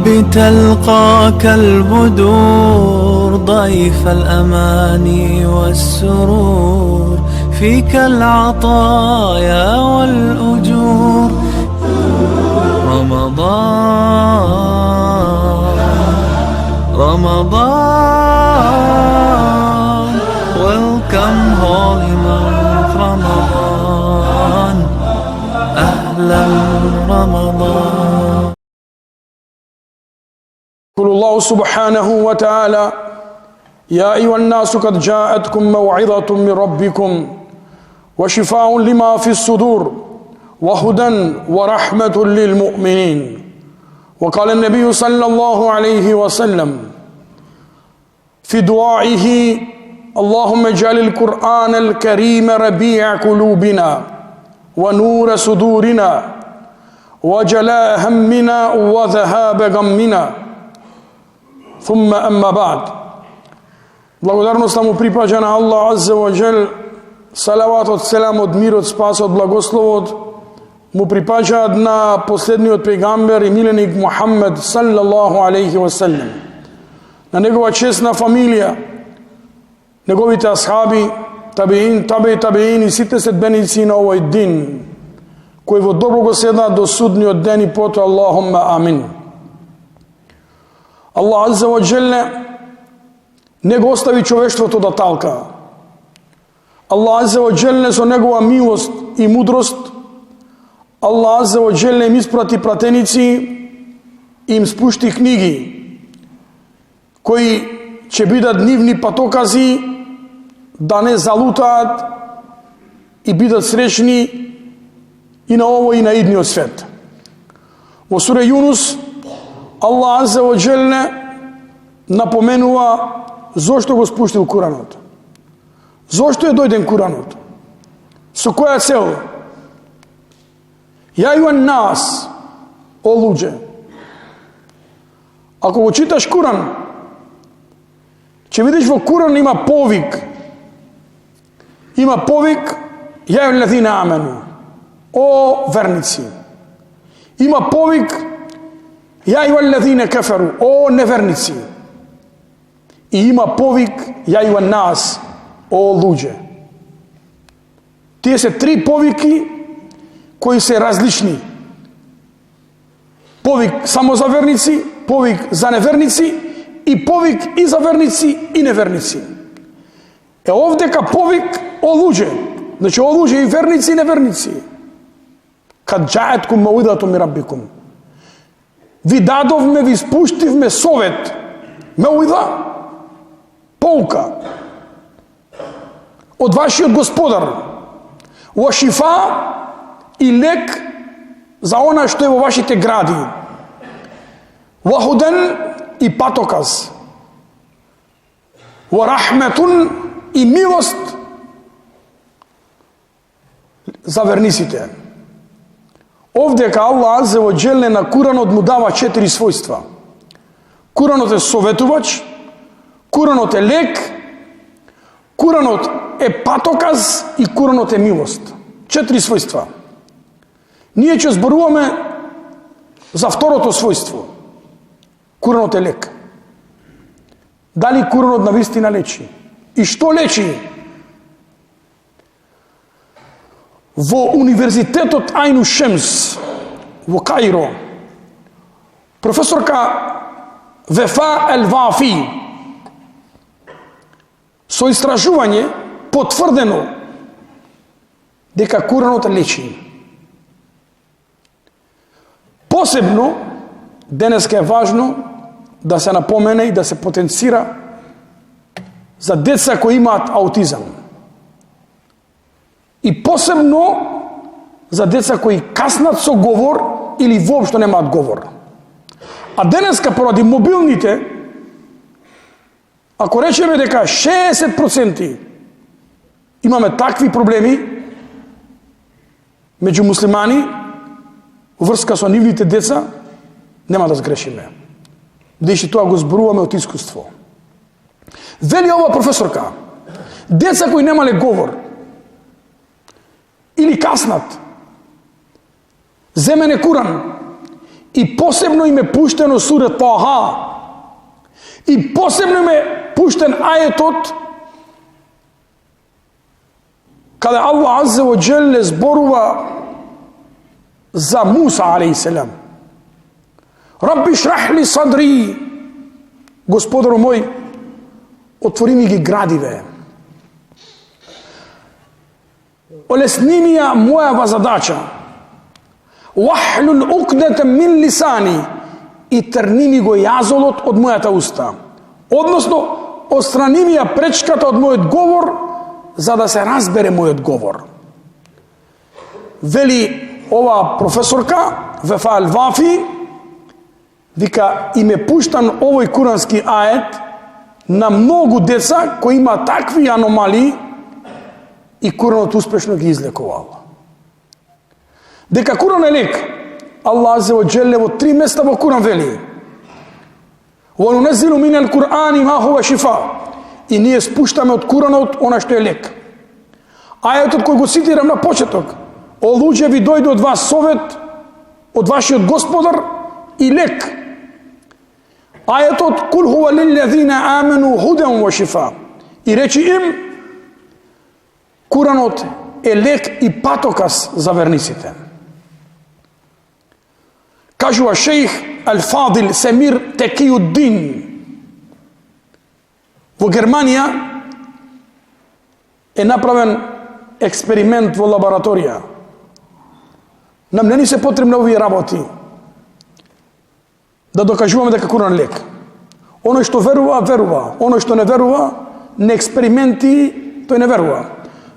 بتلقاك البدور ضيف الأماني والسرور فيك العطايا والأجور رمضان welcome holy month رمضان أهلا رمضان. يقول الله سبحانه وتعالى: يا أيها الناس قد جاءتكم موعظة من ربكم وشفاء لما في الصدور وهدى ورحمة للمؤمنين. وقال النبي صلى الله عليه وسلم في دعائه: اللهم اجعل القرآن الكريم ربيع قلوبنا ونور صدورنا وجلاء همنا وذهاب غمنا. ثم أما بعد. Благодарност му припаѓа на Аллах Азза ва Джел, салаватот, селамот, мирот, спасот, благословот му припаѓаат на последниот пејгамбер и миленик Мухаммед саллаллаху алейхи ва саллем, на негова честна фамилија, неговите асхаби, табеин и сите следбеници на овој дин, кои во добро го седнат до судниот ден и потоа Аллахумма амин. Аллах Азза ва Джелле не го остави човештвото да талка. Аллах Азза ва Джелле со негова милост и мудрост, Аллах Азза ва Джелле им испрати пратеници и им спушти книги кои ќе бидат нивни патокази да не залутаат и бидат сречни и на овој и на идниот свет. Во сура Јунус Аллах Азза ва Джелле напоменува зошто го спуштил Куранот. Зошто е дојден Куранот? Со која цел? Ја јуан нас, о луѓе, ако го читаш Куран, ќе видиш во Куран има повик. Има повик: ја јуан амену, о верници. Има повик: ја јуан каферу, о неверници. И има повик: ја јуан нас, о луѓе. Тие се три повики кои се различни. Повик само за верници, повик за неверници и повик и за верници и неверници. Овдека повик о луѓе, значи о луѓе и верници и неверници. Кад џаеткум мауидатум ми раббикум. Ви дадовме, ви спуштивме совет, мауида, полка од вашиот господар, во шифа и лек за она што е во вашите гради, во худен и патоказ, во рахметун и милост за верниците. Овдека Аллах Азза ва Джелле на Куранот му дава 4 својства. Куранот е советувач, Куранот е лек, Куранот е патоказ и Куранот е милост. 4 својства. Ние ќе зборуваме за второто својство. Куранот е лек. Дали Куранот навистина лечи? И што лечи? Во Универзитетот Ајну Шемс во Каиро, професорка Вефа Ел-Вафи со истражување потврдено дека Куранот лечи. Посебно денеска е важно да се напомене и да се потенцира за деца кои имаат аутизам. И посебно за деца кои каснат со говор или воопшто немаат говор. А денеска поради мобилните, ако речеме дека 60% имаме такви проблеми меѓу муслимани врска со нивните деца, нема да сгрешиме. Бидејќи тоа го зборуваме од искуство. Вели ова професорка: деца кои немале говор или каснат, земене Куран И посебно им е пуштено сура Таха. И посебно им е пуштен аетот каде Аллах Аззе ва Джелле зборува за Муса алейхиссалам. Рабби шрах ли садри, Господару мој, отвори ми ги градиве. Олесни ми ја мојава задача. Вахлул укдата мин лисани, и трни ми го јазолот од мојата уста. Односно, отстрани ми ја пречката од мојот говор, за да се разбере мојот говор. Вели ова професорка, Вефа Ал-Вафи, вика, им е пуштан овој курански ает на многу деца кои има такви аномалии и Куранот успешно ги излекувал. Дека Куран е лек, Аллах Аззе ва Джелле во 3 места во Куран вели: وَنُنَزِّلُ مِنَ الْقُرْآنِ مَا هُوَ شِفَاءٌ. И ние спуштаме од Куранот она што е лек. Ајетот кој го цитирам на почеток: О луѓе, ви дојде од вас совет од вашиот Господар и лек. Ајетот кул хуа лиллезина амену худен ва шифа. И речи им, Куранот е лек и патокас за верниците. Кажува шејх Ал-Фадил Семир Текиуддин. Во Германија е направен експеримент во лабораторија. Нам не ни се потребни овие работи да докажуваме дека Куран лек. Оној што верува, верува. Оној што не верува, не експерименти, тој не верува.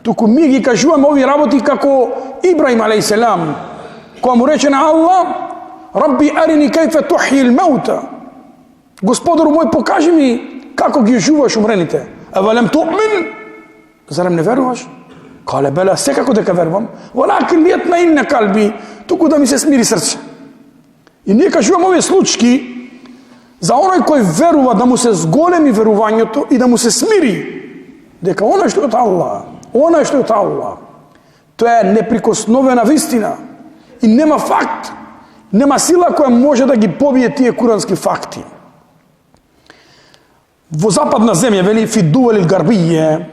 Туку ми ги кажуваме овие работи како Ибраим алейхиссалам, која му рече на Аллах: Рабби арини кајфе тухји л-маута. Господару мој, покажи ми како ги оживуваш умрените. Авалем туъмин? Зарем не веруваш? Кале беле, секако дека верувам. Валакин лијатмаинна калби, туку да ми се смири срце. И ние кажуваме овие случки за оној кој верува да му се зголеми верувањето и да му се смири дека оној што е од Аллах, оној што е од Аллах, тоа е неприкосновена вистина и нема факт, нема сила која може да ги побие тие курански факти. Во западна земја, вели фи дували гарбије,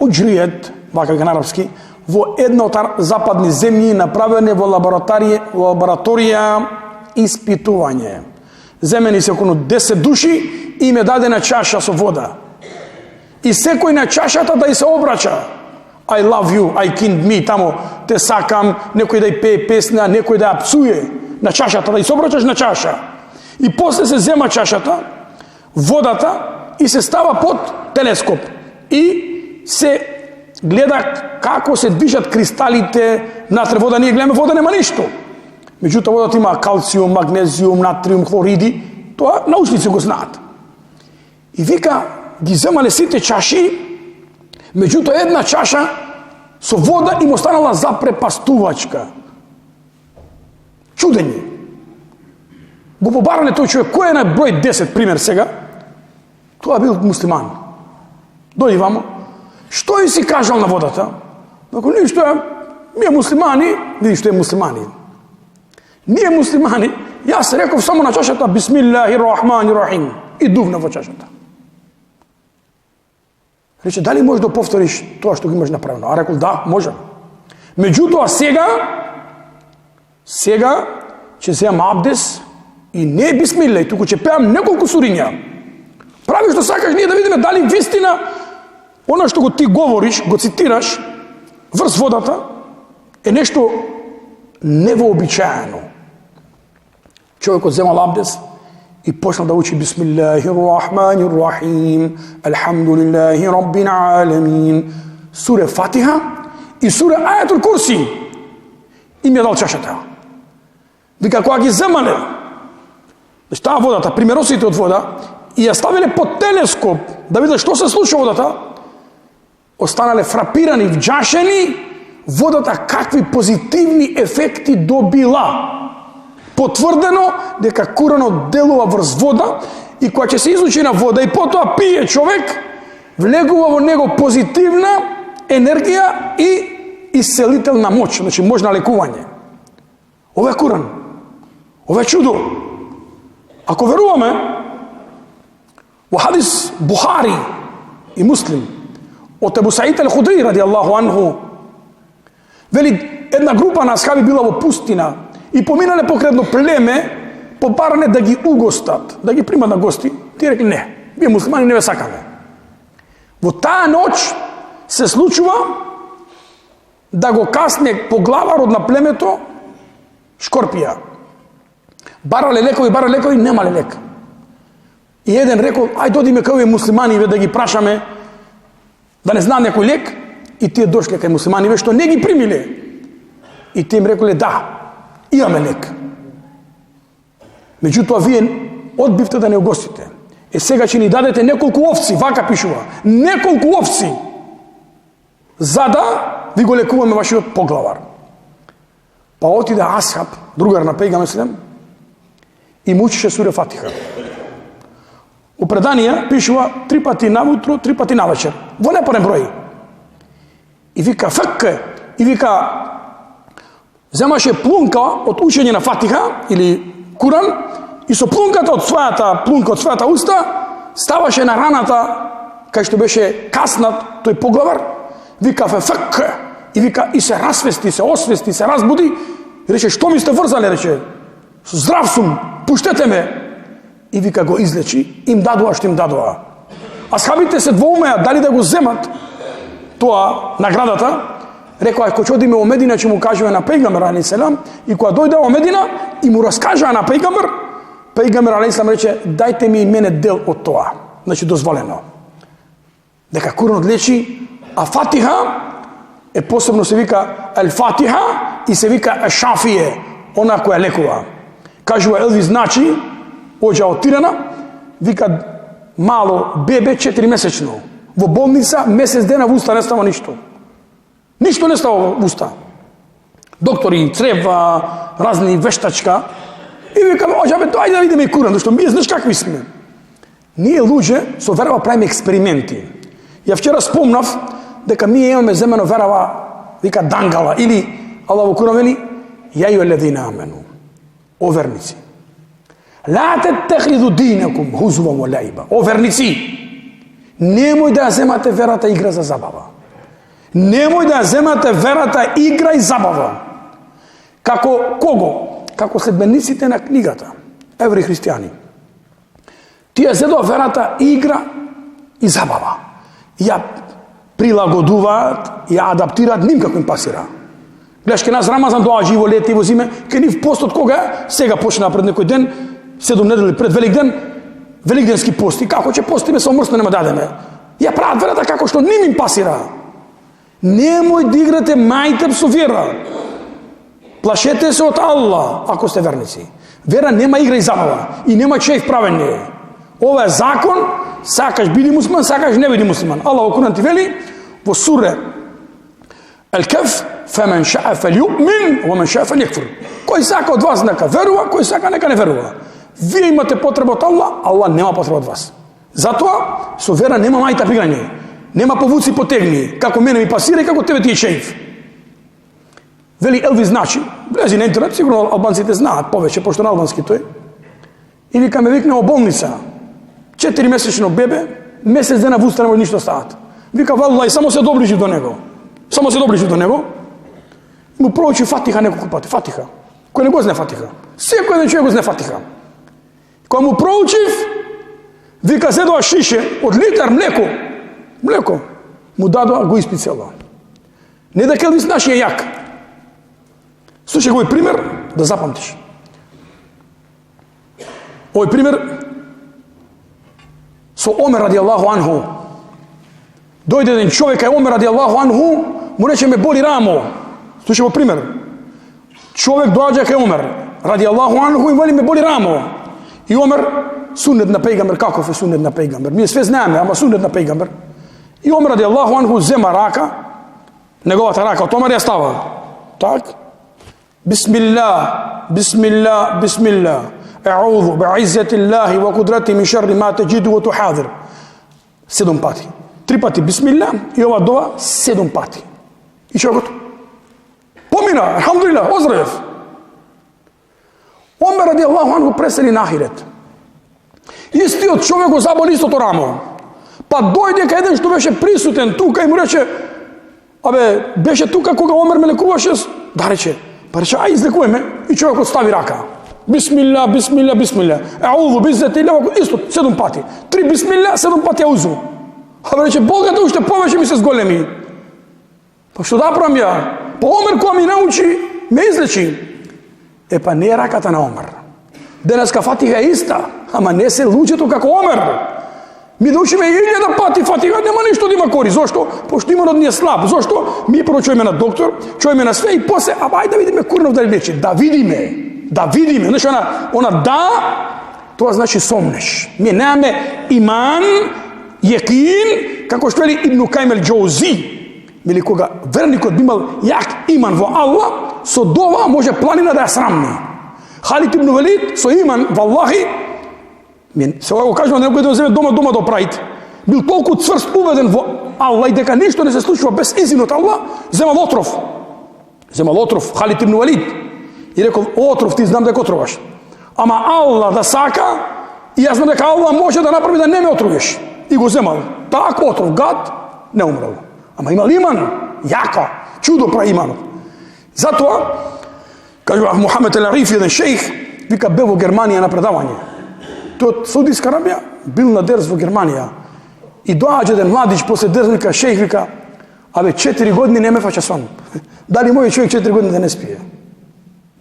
уџријет, вака на арапски, во една од западни земји направене во лабораторија испитување. Земени се околу 10 души и им е дадена чаша со вода. И секој на чашата да и се обрача: I love you, I kind me, тамо те сакам, некој да и пее песна, некој да ја псуе на чашата, да и се обрачаш на чаша. И после се зема чашата, водата, и се става под телескоп. И се гледа како се движат кристалите натре вода. Ние гледаме вода, нема ништо. Меѓутоа водата има калциум, магнезиум, натриум, хлориди. Тоа научници го знаат. И вика, ги земале сите чаши, меѓутоа една чаша со вода им останала запрепастувачка. Чудење. Го побарале тој човек, кој е на број 10, пример сега? Тоа бил муслиман. Дојди вамо. Што и си кажал на водата? Ако ништо е, ние муслимани, види што е муслимани. Ние муслимани, јас реков само на чашата Бисмиллахи рахмани рахим и дувна во чашата. Рече, дали можеш да повториш тоа што го имаш направено? А рекол, да, можам. Меѓутоа сега ќе земам абдес и не бисмилла, туку ќе пеам неколку суриња. Прави што сакаш, ние да видиме дали вистина она што го ти говориш, го цитираш врз водата е нешто невообичаено. Човекот земал абдес и почнал да учи Бисмиллахи рахмани рахим, Алхамдулиллахи раббил аламин, суре Фатиха и суре Ајатул Курси. И ми е дал чашата. Вика, кога ги земале, таа водата, примеросите од вода, и ја ставиле под телескоп да видат што се случува водата, останале фрапирани, вџашени, водата какви позитивни ефекти добила. Потврдено дека Куранот делува врз вода и кога ќе се изучи на вода и потоа пие човек, влегува во него позитивна енергија и исцелителна моќ, значи можна лекување. Ова е Куран. Ова е чудо. Ако веруваме во хадис Бухари и Муслим од Ебу Саид ал-Худри радијаллаху анху, вели една група на асхаби била во пустина и поминале покрај едно племе, побаране да ги угостат, да ги примат на гости. Тие рекли не, вие муслимани не ве сакаме. Во таа ноќ се случува да го касне поглаварот на племето шкорпија. Барале лекови, немале лек. И еден рекол, ај додиме кај овие муслимани да ги прашаме да не знаат некој лек, и тие дошле кај муслимани што не ги примиле. И тие им реколе да, имаме лек. Меѓутоа вие одбивте да не угостите. Сега ќе ни дадете неколку овци, вака пишува, неколку овци, за да ви го лекуваме вашиот поглавар. Па отиде Асхаб, другар на пејгамбер селем, и му учише сура Фатиха. У преданија пишува 3 пати навутро, 3 пати навечер, во непарен број. И вика факке, и вика земаше плунка од учење на Фатиха или Куран, и со плунката од својата уста ставаше на раната кај што беше каснат тој поглавар, вика факке, и вика и се расвести, се освести, се разбуди, и рече што ми сте врзале, рече здрав сум, пуштете ме. И вика го излечи, им дадоа што им дадоа. Асхабите се двоумеа дали да го земат тоа наградата. Рекоа, ако ќе одиме во Медина, ќе му кажеме на пејгамбер алейхи селам, и кога дојде во Медина и му раскажаа на пејгамбер алейхи селам рече, дајте ми и мене дел од тоа. Значи дозволено. Дека Куранот лечи, а Фатиха е посебно се вика Ал-Фатиха и се вика Аш-Шафие, она која лекува. Кажува Елвис, значи оđа од Тирана, вика мало бебе 4 месечно. Во болница месец дена во уста не става ништо. Ништо не става во уста. Доктори, црева, разни вештачка. И вика, оđа бе, ајде да видиме и Куран, зашто ние знаеш какви сме. Ние луѓе со верава правиме експерименти. Ја вчера спомнав дека ние имаме земено верава, вика дангала, или Аллах во Куран вели, ја јуеллезина амену. О верници. Ла теттехиду динекум хузуван ва лаиба. О верници, немој да ја земате верата игра за забава. Немој да ја земате верата игра и забава. Како кого? Како следбениците на книгата, евреи христијани. Тие зедоа верата игра и забава. Ја прилагодуваат, ја адаптираат ним како им пасира. Гледаш, ке нас Рамазан доаѓа и во лете и во зиме, ке нив постот кога е? Сега почна пред некој ден, 7 недели пред Великден, великденски пост. И како ќе постиме, со мрсно нема дадеме. Ја прават верата како што ним им пасира. Немој да играте мајтеп со вера. Плашете се од Аллах, ако сте верници. Вера нема игра и забава. И нема чејф правење. Ова е закон, сакаш биди муслиман, сакаш не биди муслиман. Аллах во Куран ти вели, во суре Ал-Каф, فَمَنْ شَاءَ فَلْيُؤْمِنْ وَمَنْ شَاءَ فَلْيَكْفُرْ. Кој сака од вас нека верува, кој сака нека не верува. Вие имате потреба од Аллах, Аллах нема потреба од вас. Затоа, со вера нема мајта пиграње. Нема повуци потегни, како мене ми пасира и како тебе ти е шејф. Вели Елвис, значи, влези на интернет, сигурно албанците знаат повеќе, пошто на албански тој. И вика ме викне во болница. 4 месечно бебе, месец дена в уста не може ништо стават. Вика, валла, и само се доближи до него. Само се доближи до него. Му проучи Фатиха неколку пати. Фатиха. Кој не го зне Фатиха. Секој еден човек го зне Фатиха. Кога му проучив, вика, седоа шише од литар млеко, му дадоа, го испицела. Не дека Елвис наши е јак. Слушај овој пример да запамтиш. Овој пример со Омер радијаллаху анху. Дојде еден човек кај Омер радијаллаху анху, му рече ме боли рамо. Слушај во пример. Човек доаѓа кај Омер радијаллаху анху и вели ме боли рамо. И Омер, сунет на пејгамбер, каков е сунет на пејгамбер? Ние све знаеме, ама сунет на пејгамбер. И Омер радијаллаху анху зема рака, неговата рака од Омер ја става. Так? Бисмилlah, бисмилlah, бисмилlah. А'удhu би'иzzati Allahi wa qudratihi min sharri ma tajidu wa tuhadhir. 7 пати. 3 пати бисмилlah и ова дова 7 пати. И човекот помина, алхамдулилlah, оздрав. Омер ради Аллаху анху пресели на ахирет. Истиот човек го заболи истото рамо. Па дојде кај еден што беше присутен тука и му рече, беше тука кога Омер ме лекуваше, да рече, па рече, ај излекувај ме, и човекот стави рака. Бисмилла, бисмилла, бисмилла. Аузу биззатилlah, исто 7 пати. 3 бисмилла, 7 пати аузу. Рече, Богата уште повеќе ми се зголеми. Па што да правам ја? Па Омер која ми научи, ме излечи. Па не е раката на Омер. Денеска фатиха е иста, ама не се луѓето како Омер. Ми да учиме 1000 пати фатиха, нема ништо да има кори. Зошто? Пошто иманот ни е слаб. Зошто? Ми прво чуеме на доктор, чуеме на све и после, ајде да видиме Кур'анов дали лечи. Да видиме. Значи она да, тоа значи сомнеш. Ми немаме иман, јекин, како што вели Ибн Кајим ал-Џаузи. Мили кога верникот би имал јак иман во Аллах, со дова може планина да ја срамни. Халид ибн Валид со иман во Аллахи, се го кажува, некој да земе дома да оправите. Бил толку цврст убеден во Аллах и дека ништо не се случува без изин од Аллах, земал отров, Халид ибн Валид. И рекол, отров, ти знам дека отроваш. Ама Аллах да сака, и јас знам дека Аллах може да направи да не ме отровиш. И го земал. Так отров, гад, не умрел. Ама имал иман, јако, чудо прави иманот. Затоа, кажува Мухамед ал-Арифи, еден шејх, вика, бе во Германија на предавање. Тој од Саудиска Арабија бил на дерс во Германија. И доаѓа еден младич после дерс, вика, шејх, вика, 4 години не ме фаќа сон. Дали мој човек 4 години да не спие?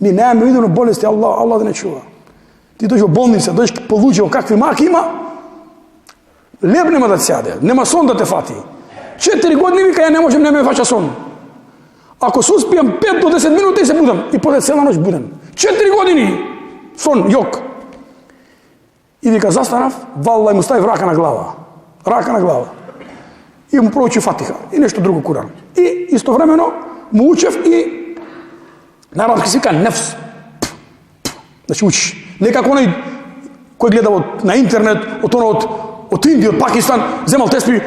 Ми немаме видено болести, Аллах да не чува. Ти дојш во болница, дојш по луѓе, какви маки има, леб нема да ти сјаде, нема сон да те фати. 4 години вика, ја не можем, не ме фаќа сон. Ако се успијам 5 до 10 минути се будам и после цела ноќ будам. 4 години сон, јок. И вика, застанав, валла и му ставив рака на глава. И му проучи фатиха и нешто друго Куран. И истовремено му учев и на арапски се вика нефс. Значи учиш. Не како оној кој гледа на интернет, од Индија, од Пакистан, земал теспи.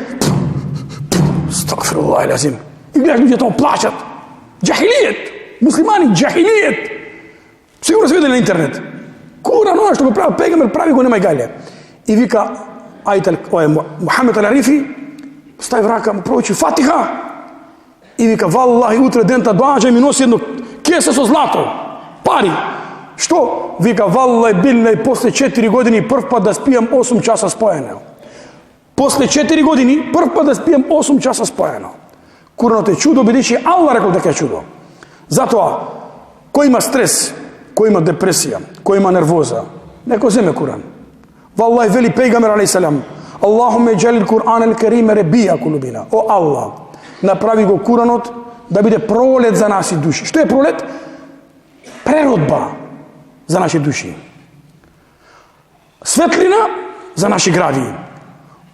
Астагфируллах алазим. И гледаш луѓето плачат. Джахилијет. Муслимани, джахилијет. Сигурно се видели на интернет. Куран, оно што го прави пегамбер, прави го, нема галија. И вика, Мухамед ал-Арифи, стави рака, му проучи фатиха. И вика, валлахи, утре дента доаѓа и ми носи едно кесе со злато. Пари. Што? Вика, валлахи, биллаhi, после 4 години прв пат да спијам 8 часа споено. После 4 години прв пат да спијам 8 часа споено. Куранот е чудо, бидејќи Аллах рекол дека е чудо. Затоа, кој има стрес, кој има депресија, кој има нервоза, некој земе Куран. Валлахи, вели пејгамбер алейхиссалам, Аллахуме џалил Кур'ан ал-Карим рабија кулубина. О Аллах, направи го Куранот да биде пролет за наши души. Што е пролет? Преродба за наши души. Светлина за наши гради.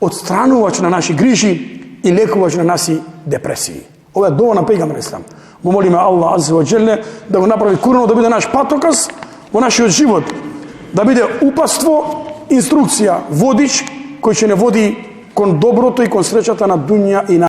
Отстранувач на наши грижи и лекувач на наши депресии. Ова е дова на пејгамбер Ислам. Го молиме Аллах азza wa jalla да го направи Куранот да биде наш патоказ во нашиот живот, да биде упатство, инструкција, водич кој ќе не води кон доброто и кон среќата на дуња и на